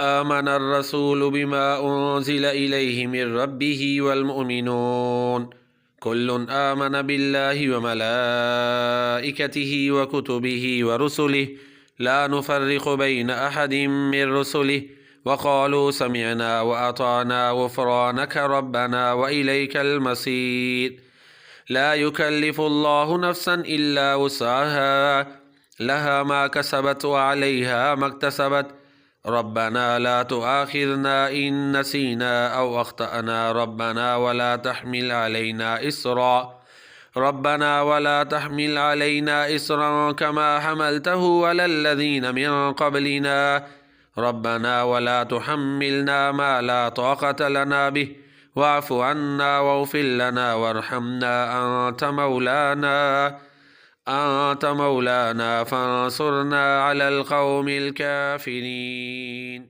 آمن الرسول بما أنزل إليه من ربه والمؤمنون كل آمن بالله وملائكته وكتبه ورسله لا نفرق بين أحد من رسله وقالوا سمعنا وأطعنا غفرانك ربنا وإليك المصير لا يكلف الله نفسا إلا وسعها لها ما كسبت وعليها ما اكتسبت ربنا لا تؤاخذنا إن نسينا أو أخطأنا ربنا ولا تحمل علينا إصرا كما حملته على الذين من قبلنا ربنا ولا تحملنا ما لا طاقة لنا به واعف عنا واغفر لنا وارحمنا أنت مولانا فانصرنا على القوم الكافرين.